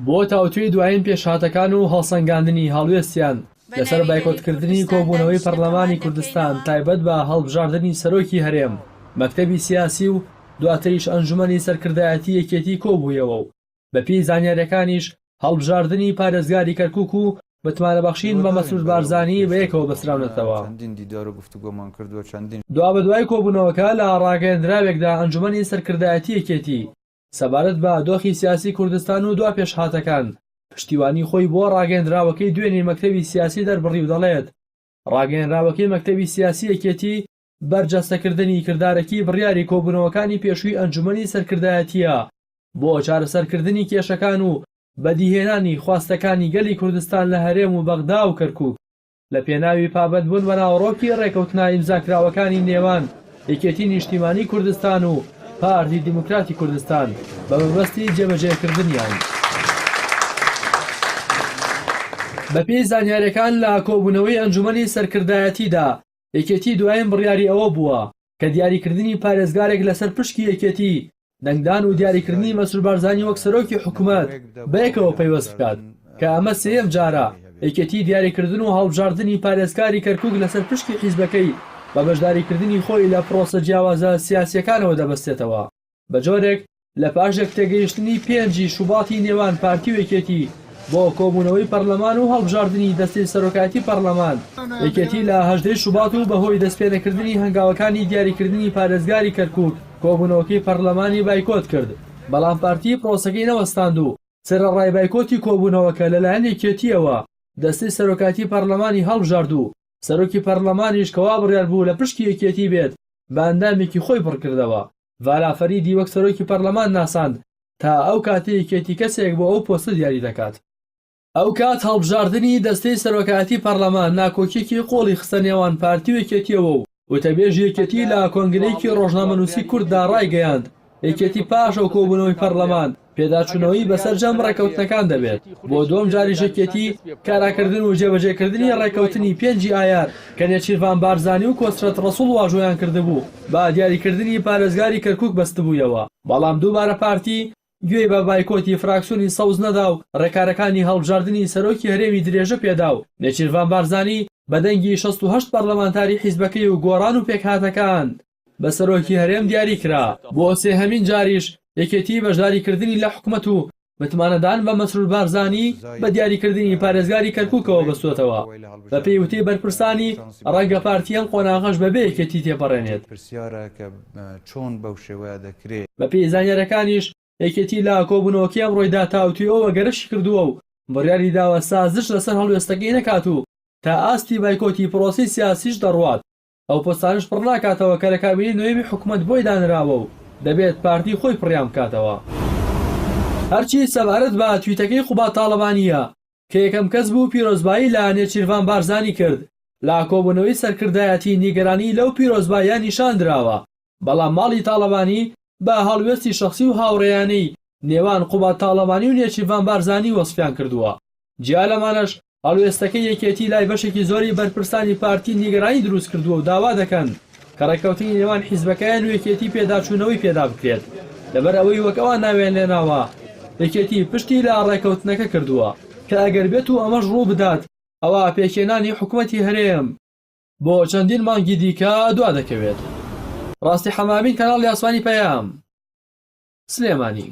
بۆ تاوتوی دوایین پێشهاتەکان و هەڵسەنگاندنی هەڵوێستیان لەسەر بایکۆتکردنی کۆبوونەوەی پەرلەمانی کوردستان تایبەت بە هەڵبژاردننی سەرۆکی هەرێم مەکتەبی سیاسی و دواتریش ئەنجومەنی سەرکردایەتی یەکێتی کۆبوویەوە و بەپێی زانیاریەکانیش هەڵبژاردننی پارێزگاری کەرکووک و بتمانەبەخشین بە مەسعود بارزانی بەیەکەوە بەسراونەتەوە. دوا بە دوای کۆبوونەوەکە لە ڕاگەیەندراوێکدا ئەنجومەنی سەرکردایەتی یەکێتی سەبارەت بە دۆخی سیاسی کوردستان و دوا پێشهاتەکان پشتیوانی خۆی بۆ ڕاگەیەندراوەکەی دوێنێ مەکتەبی سیاسی دەربڕی و دەڵێت ڕاگەیەنراوەکەی مەکتەبی سیاسی یەکێتی بەرجەستەکردنی کردارەکی بڕیاری کۆبوونەوەکانی پێشووی ئەنجومەنی سەرکردایەتیە بۆ چارەسەرکردنی کێشەکان و بەدیهێنانی خواستەکانی گەلی کوردستان لە هەرێم و بەغدا و کەرکووک لە پێناوی پابەتبوون بە ناوەڕۆکی ڕێکەوتنا ئیمزاکراوەکانی نێوان یەکێتی نیشتیمانی کوردستان و پارتی دیموکراتی کوردستان بە مەبەستی جێبەجێکردنیان. بەپێی زانیاریەکان لە کۆبوونەوەی ئەنجومەنی سەرکردایەتیدا یەکێتی دوایین بڕیاری ئەوە بووە کە دیاریکردنی پارێزگارێک لەسەر پشکی یەکێتی دەنگدان و دیاریکردنی مەسعود بارزانی وەک سەرۆکی حکوومەت بەیەکەوە پەیوەست بکات کە ئەمە سێیەم جارە یەکێتی دیاریکردن و هەڵبژاردننی پارێزگاری کەرکووک لەسەر پشکی حیزبەکەی بە بەشداریکردنی خۆی لە پرۆسە جیاوازە سیاسیەکانەوە دەبەستێتەوە بە جۆرێک لە پاشێک تێگەیشتنی 5 شوباتی نێوان پارتی و یەکێتی بۆ کۆبوونەوەی پەرلەمان و هەڵبژاردننی دەستەی سەرۆکایەتی پەرلەمان یەکێتی لە 18 شوبات و بەهۆی دەستپێنەکردنی هەنگاوەکانی دیاریکردنی پارێزگاری کەرکووک کۆبوونەوەکەی پەرلەمانی بایکۆت کرد بەڵام پارتی پرۆسەکەی نەوەستاند و سەرەڕای بایکۆتی کۆبوونەوەکە لەلایەن یەکێتیەوە دەستەی سەرۆکایەتی پەرلەمانی هەڵبژارد و سەرۆکی پەرلەمانیش کەوا بڕیار بوو لە پشکی یەکێتی بێت بە ئەندامێکی خۆی پڕکردەوە ڤالافەریدی وەک سەرۆکی پەرلەمان ناساند تا ئەو کاتەی یەکێتی کەسێک بۆ ئەو پۆستە دیاری دەکات. ئەو کات هەڵبژاردننی دەستەی سەرۆکایەتی پەرلەمان ناکۆکیێکی قۆڵی خستە نێوان پارتی و یەکێتیەوە و وتەبێژی یەکێتی لە کۆنگرەیەکی ڕۆژنامەنووسی کورددا ڕایگەیاند یەکێتی پاش ئەو کۆبوونەوەی پەرلەمان پێداچوونەوەی بەسەر جەم ڕێکەوتنەکان دەبێت بۆ دووەم جاریش یەکێتی کاراکردن و جێبەجێکردنی ڕێکەوتنی 5 ئایار کە نێچیروان بارزانی و کۆسرەت ڕەسوڵ واژۆیان کردبوو با دیاریکردنی پارێزگاری کەرکووک بەستبوویەوە بەڵام دووبارە پارتی گوێی بە بایکۆتی فراکسیۆنی سەوز نەدا و ڕێکارەکانی هەڵبژاردننی سەرۆکی هەرێمی درێژە پێدا و نێچیروان بارزانی بەدەنگی 68 پەرلەمانتاری حیزبەکەی و گۆڕان و پێکهاتەکان بە سەرۆکی هەرێم دیاری کرا بۆ سێهەمین جاریش یەکێتی بەشداریکردنی لە حکوومەت و متمانەدان بە مەسعود بارزانی بە دیاریکردنی پارێزگاری کەرکووکەوە بەستوتەوە بە پێیوتەی بەرپرسانی ڕەنگە پارتیەم قۆناغەش بەبێ یەکێتی تێپەڕێنێت. بە پێی زانیاریەکانیش یەکێتی لە کۆبوونەوەکی ئەم ڕۆیدا تاوتویەوە گەرەشی کردووە و بڕیاری داوە سازش لەسەر هەڵوێستەکەی نەکات و تا ئاستی بایکۆتی پرۆسی سیاسیش دەڕوات ئەو پۆستانش پڕ ناکاتەوە کە لە کابینەی نوێمی حکوومەت بۆی دانراوە و دەبێت پارتی خۆی پڕیان بکاتەوە. هەرچی سەبارەت بە تویتەکەی قوبات تاڵەبانیە کە یەکەم کەس بوو پیرۆزبایی لە نێچیروان بارزانی کرد لا کۆبوونەوەی سەرکردایەتی نیگەرانی لەو پیرۆزباییان نیشان دراوە بەڵام ماڵی تاڵەبانی بە هەڵوێستی شەخسی و هاوڕێیانەی نێوان قوبات تاڵەبانی و نێچیروان بارزانی وەسفیان کردووە. جیا لەمانەش هەڵوێستەکەی یەکێتی لای بەشێکی زۆری بەرپرسانی پارتی نیگەرانی دروست کردووە و داوا دەکەن کە ڕێکەوتنی نێوان حیزبەکەیان و یەکێتی پێداچوونەوەی پێدا بکرێت لەبەر ئەوەی وەک ئەوان ناوێن لێناوە یەکێتی پشتی لە ڕێکەوتنەکە کردووە کە ئەگەر بێت و ئەمەش ڕوو بدات ئەوە پێکێنانی حکوومەتی هەرێم بۆ چەندین مانگی دیکە دوا دەکەوێت. ڕاستی حەمامین کەناڵی ئاسمانی پەیام سلێمانی.